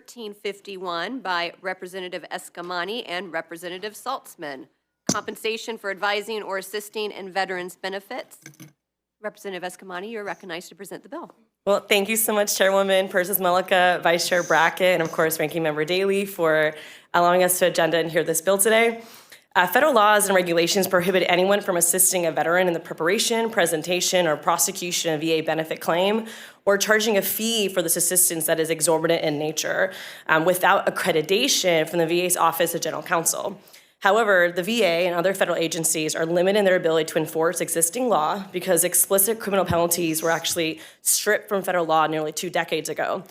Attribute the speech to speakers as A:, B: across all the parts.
A: HB1351 by Representative Eskamani and Representative Saltzman. Compensation for advising or assisting in veterans' benefits. Representative Eskamani, you're recognized to present the bill.
B: Well, thank you so much, Chairwoman Persis Mullica, Vice Chair Brackett, and of course, Ranking Member Daley for allowing us to agenda and hear this bill today. Federal laws and regulations prohibit anyone from assisting a veteran in the preparation, presentation, or prosecution of VA benefit claim, or charging a fee for this assistance that is exorbitant in nature without accreditation from the VA's Office of General Counsel. However, the VA and other federal agencies are limited in their ability to enforce existing law because explicit criminal penalties were actually stripped from federal law nearly 2 decades ago.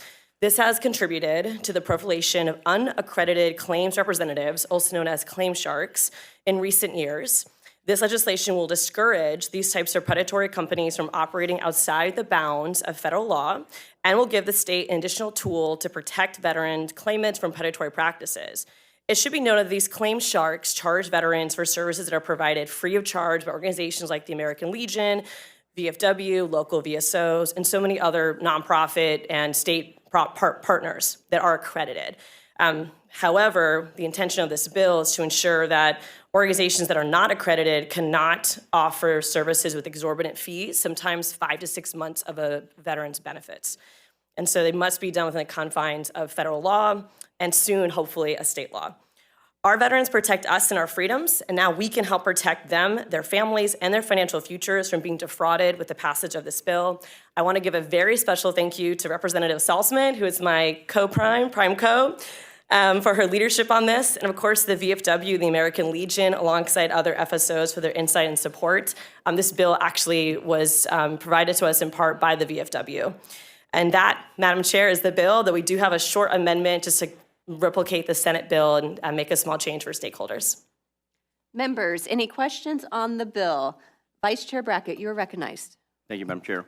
B: This has contributed to the proliferation of unaccredited claims representatives, also known as claim sharks, in recent years. This legislation will discourage these types of predatory companies from operating outside the bounds of federal law and will give the state an additional tool to protect veterans claimants from predatory practices. It should be noted that these claim sharks charge veterans for services that are provided free of charge by organizations like the American Legion, VFW, local VSOs, and so many other nonprofit and state partners that are accredited. However, the intention of this bill is to ensure that organizations that are not accredited cannot offer services with exorbitant fees, sometimes 5 to 6 months of a veteran's benefits. And so they must be done within the confines of federal law and soon, hopefully, a state law. Our veterans protect us and our freedoms, and now we can help protect them, their families, and their financial futures from being defrauded with the passage of this bill. I want to give a very special thank you to Representative Saltzman, who is my prime co, for her leadership on this, and of course the VFW, the American Legion, alongside other FSOs for their insight and support. This bill actually was provided to us in part by the VFW. And that, Madam Chair, is the bill that we do have a short amendment just to replicate the Senate bill and make a small change for stakeholders.
A: Members, any questions on the bill? Vice Chair Brackett, you are recognized.
C: Thank you, Madam Chair.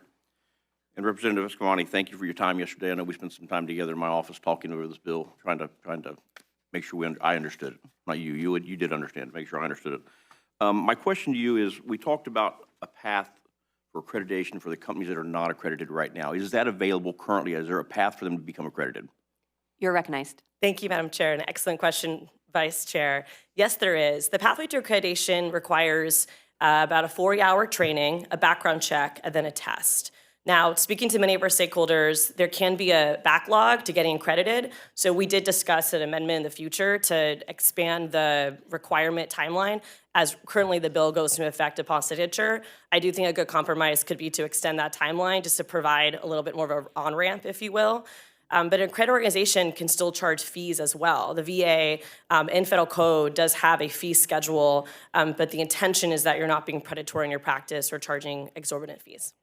C: And Representative Eskamani, thank you for your time yesterday. I know we spent some time together in my office talking over this bill, trying to make sure I understood it. Not you. You did understand. Make sure I understood it. My question to you is: we talked about a path for accreditation for the companies that are not accredited right now. Is that available currently? Is there a path for them to become accredited?
A: You're recognized.
B: Thank you, Madam Chair. An excellent question, Vice Chair. Yes, there is. The pathway to accreditation requires about a 4-hour training, a background check, and then a test. Now, speaking to many of our stakeholders, there can be a backlog to getting accredited. So we did discuss an amendment in the future to expand the requirement timeline as currently the bill goes into effect upon signature. I do think a good compromise could be to extend that timeline just to provide a little bit more of an on-ramp, if you will. But an accredited organization can still charge fees as well. The VA in federal code does have a fee schedule, but the intention is that you're not being predatory in your practice or charging exorbitant fees.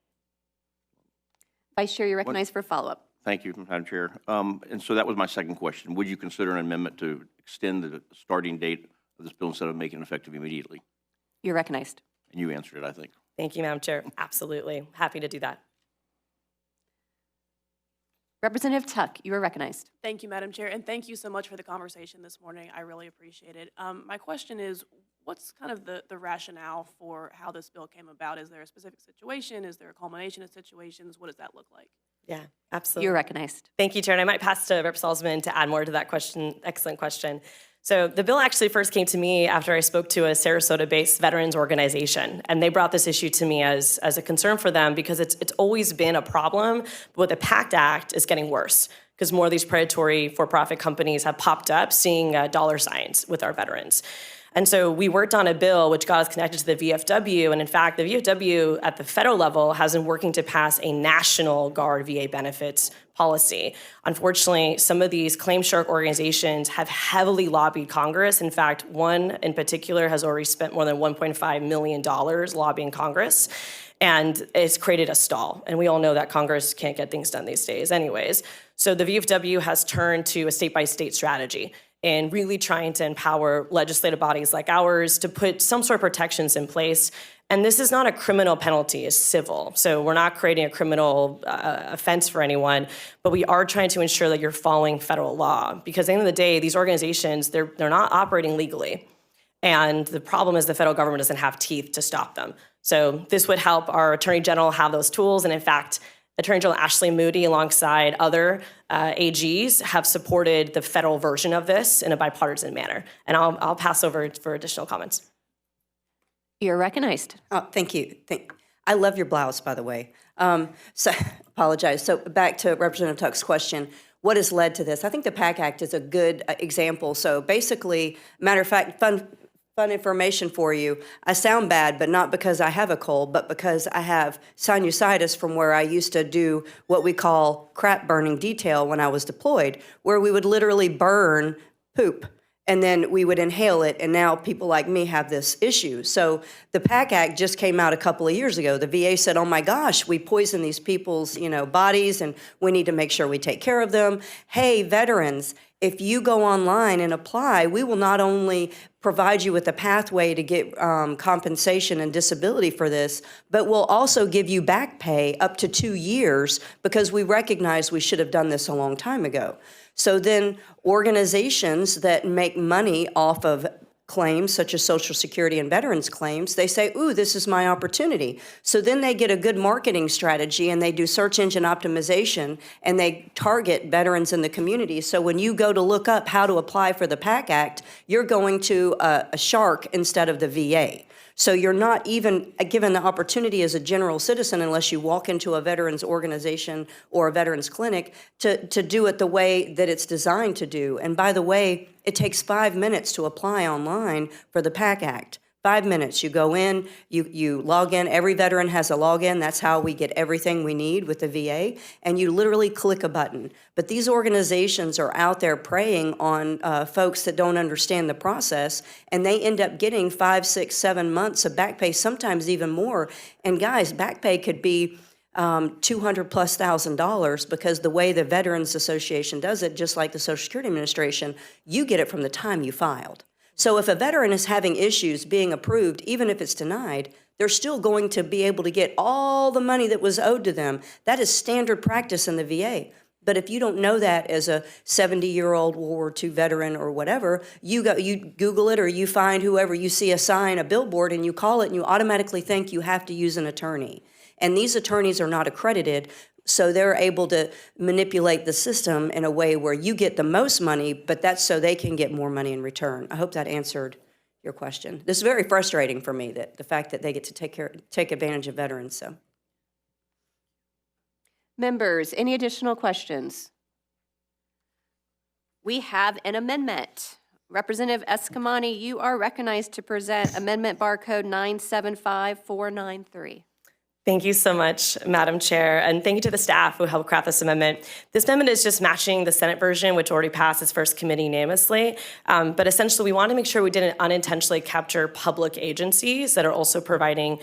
A: Vice Chair, you're recognized for follow-up.
C: Thank you, Madam Chair. And so that was my second question. Would you consider an amendment to extend the starting date of this bill instead of making it effective immediately?
A: You're recognized.
C: And you answered it, I think.
B: Thank you, Madam Chair. Absolutely. Happy to do that.
A: Representative Tuck, you are recognized.
D: Thank you, Madam Chair, and thank you so much for the conversation this morning. I really appreciate it. My question is, what's kind of the rationale for how this bill came about? Is there a specific situation? Is there a culmination of situations? What does that look like?
B: Yeah, absolutely.
A: You're recognized.
B: Thank you, Chair. And I might pass to Rep. Saltzman to add more to that question. Excellent question. So the bill actually first came to me after I spoke to a Sarasota-based veterans organization, and they brought this issue to me as a concern for them because it's always been a problem, but with the PACT Act, it's getting worse because more of these predatory for-profit companies have popped up seeing dollar signs with our veterans. And so we worked on a bill which got us connected to the VFW, and in fact, the VFW at the federal level has been working to pass a national Guard VA benefits policy. Unfortunately, some of these claim shark organizations have heavily lobbied Congress. In fact, one in particular has already spent more than $1.5 million lobbying Congress, and it's created a stall. And we all know that Congress can't get things done these days anyways. So the VFW has turned to a state-by-state strategy and really trying to empower legislative bodies like ours to put some sort of protections in place. And this is not a criminal penalty, it's civil. So we're not creating a criminal offense for anyone, but we are trying to ensure that you're following federal law. Because at the end of the day, these organizations, they're not operating legally. And the problem is the federal government doesn't have teeth to stop them. So this would help our Attorney General have those tools. And in fact, Attorney General Ashley Moody, alongside other AGs, have supported the federal version of this in a bipartisan manner. And I'll pass over for additional comments.
A: You're recognized.
E: Oh, thank you. I love your blouse, by the way. So, apologize. So back to Representative Tuck's question, what has led to this? I think the PAC Act is a good example. So basically, matter of fact, fun information for you. I sound bad, but not because I have a cold, but because I have sinusitis from where I used to do what we call crap burning detail when I was deployed, where we would literally burn poop and then we would inhale it, and now people like me have this issue. So the PAC Act just came out a couple of years ago. The VA said, oh my gosh, we poison these people's bodies, and we need to make sure we take care of them. Hey, veterans, if you go online and apply, we will not only provide you with a pathway to get compensation and disability for this, but we'll also give you back pay up to 2 years because we recognize we should have done this a long time ago. So then organizations that make money off of claims such as Social Security and veterans claims, they say, ooh, this is my opportunity. So then they get a good marketing strategy and they do search engine optimization and they target veterans in the community. So when you go to look up how to apply for the PAC Act, you're going to a shark instead of the VA. So you're not even given the opportunity as a general citizen unless you walk into a veterans organization or a veterans clinic to do it the way that it's designed to do. And by the way, it takes 5 minutes to apply online for the PAC Act. 5 minutes, you go in, you log in. Every veteran has a login. That's how we get everything we need with the VA. And you literally click a button. But these organizations are out there preying on folks that don't understand the process, and they end up getting 5, 6, 7 months of back pay, sometimes even more. And guys, back pay could be $200,000+ because the way the Veterans Association does it, just like the Social Security Administration, you get it from the time you filed. So if a veteran is having issues being approved, even if it's denied, they're still going to be able to get all the money that was owed to them. That is standard practice in the VA. But if you don't know that as a 70-year-old World War II veteran or whatever, you Google it or you find whoever you see a sign, a billboard, and you call it and you automatically think you have to use an attorney. And these attorneys are not accredited, so they're able to manipulate the system in a way where you get the most money, but that's so they can get more money in return. I hope that answered your question. This is very frustrating for me, that the fact that they get to take advantage of veterans. So,
A: Members, any additional questions? We have an amendment. Representative Eskamani, you are recognized to present Amendment Barcode 975493.
B: Thank you so much, Madam Chair, and thank you to the staff who helped craft this amendment. This amendment is just matching the Senate version, which already passed its first committee unanimously. But essentially, we want to make sure we didn't unintentionally capture public agencies that are also providing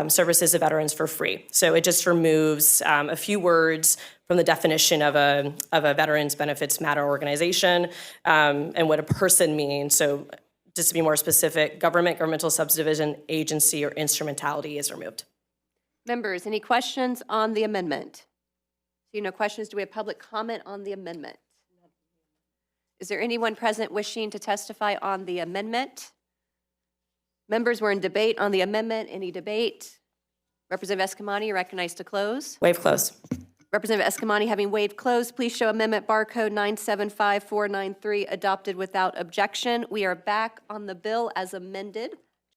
B: services to veterans for free. So it just removes a few words from the definition of a Veterans Benefits Matter organization and what a person means. So just to be more specific, government, governmental subdivision, agency, or instrumentality is removed.
A: Members, any questions on the amendment? Seeing no questions, do we have public comment on the amendment? Is there anyone present wishing to testify on the amendment? Members, we're in debate on the amendment. Any debate? Representative Eskamani, you're recognized to close.
B: Waive close.
A: Representative Eskamani, having waived close, please show amendment barcode 975493 adopted without objection. We are back on the bill as amended.